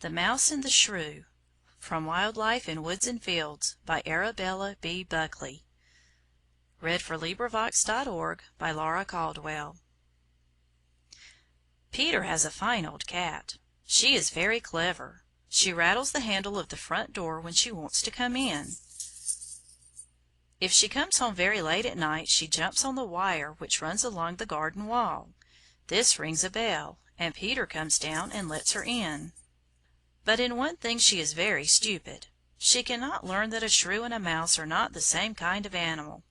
The Mouse and the Shrew, from Wild Life in Woods and Fields, by Arabella B. Buckley. (Laura Caldwell.) Peter has a fine old cat. She is very clever. She rattles the handle of the front door when she wants to come in. If she comes home very late at night she jumps on the wire which runs along the garden wall. This rings a bell, and Peter comes down and lets her in. But in one thing she is very stupid. She cannot learn that a shrew and a mouse are not the same kind of animal.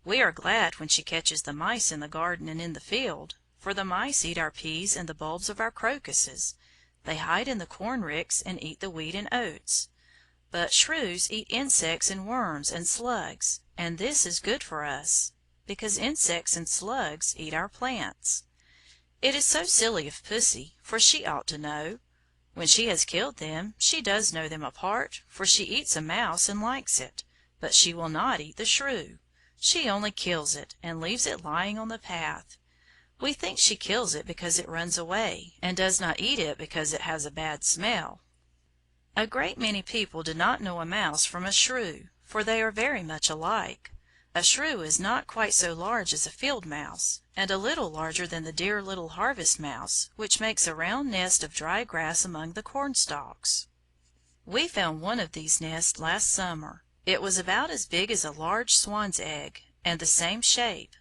We are glad when she catches the mice in the garden and in the field, for the mice eat our peas and the bulbs of our crocuses. They hide in the corn ricks and eat the wheat and oats. But shrews eat insects and worms and slugs, and this is good for us, because insects and slugs eat our plants. It is so silly of Pussy, for she ought to know. When she has killed them, she does know them apart, for she eats a mouse and likes it, but she will not eat the shrew. She only kills it, and leaves it lying on the path. We think she kills it because it runs away, and does not eat it because it has a bad smell. A great many people do not know a mouse from a shrew, for they are very much alike. A shrew is not quite so large as a field mouse, and a little larger than the dear little harvest mouse, which makes a round nest of dry grass among the cornstalks. We found one of these nests last summer. It was about as big as a large swan's egg, and the same shape.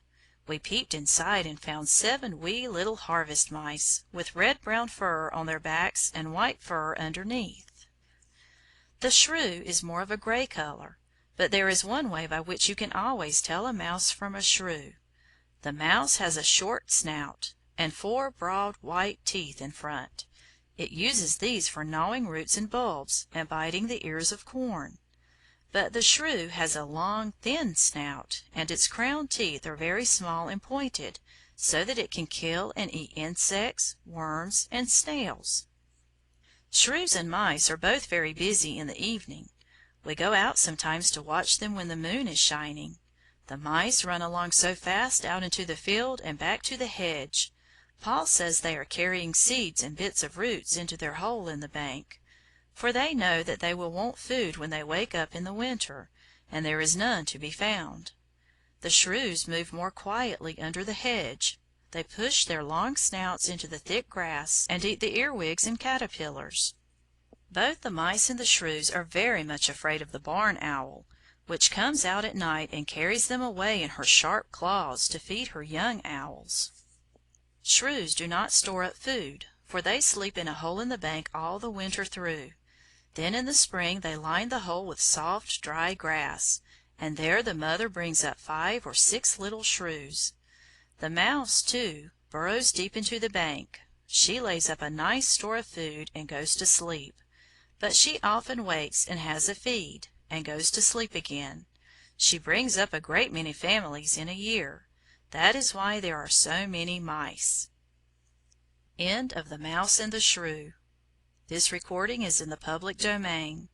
We peeped inside and found 7 wee little harvest mice, with red-brown fur on their backs and white fur underneath. The shrew is more of a gray color, but there is one way by which you can always tell a mouse from a shrew. The mouse has a short snout, and 4 broad white teeth in front. It uses these for gnawing roots and bulbs, and biting the ears of corn. But the shrew has a long, thin snout, and its crown teeth are very small and pointed, so that it can kill and eat insects, worms, and snails. Shrews and mice are both very busy in the evening. We go out sometimes to watch them when the moon is shining. The mice run along so fast out into the field and back to the hedge. Paul says they are carrying seeds and bits of roots into their hole in the bank, for they know that they will want food when they wake up in the winter, and there is none to be found. The shrews move more quietly under the hedge. They push their long snouts into the thick grass and eat the earwigs and caterpillars. Both the mice and the shrews are very much afraid of the barn owl, which comes out at night and carries them away in her sharp claws to feed her young owls. Shrews do not store up food, for they sleep in a hole in the bank all the winter through. Then in the spring they line the hole with soft, dry grass, and there the mother brings up 5 or 6 little shrews. The mouse, too, burrows deep into the bank. She lays up a nice store of food and goes to sleep. But she often wakes and has a feed, and goes to sleep again. She brings up a great many families in a year. That is why there are so many mice. End of The Mouse and the Shrew. This recording is in the public domain.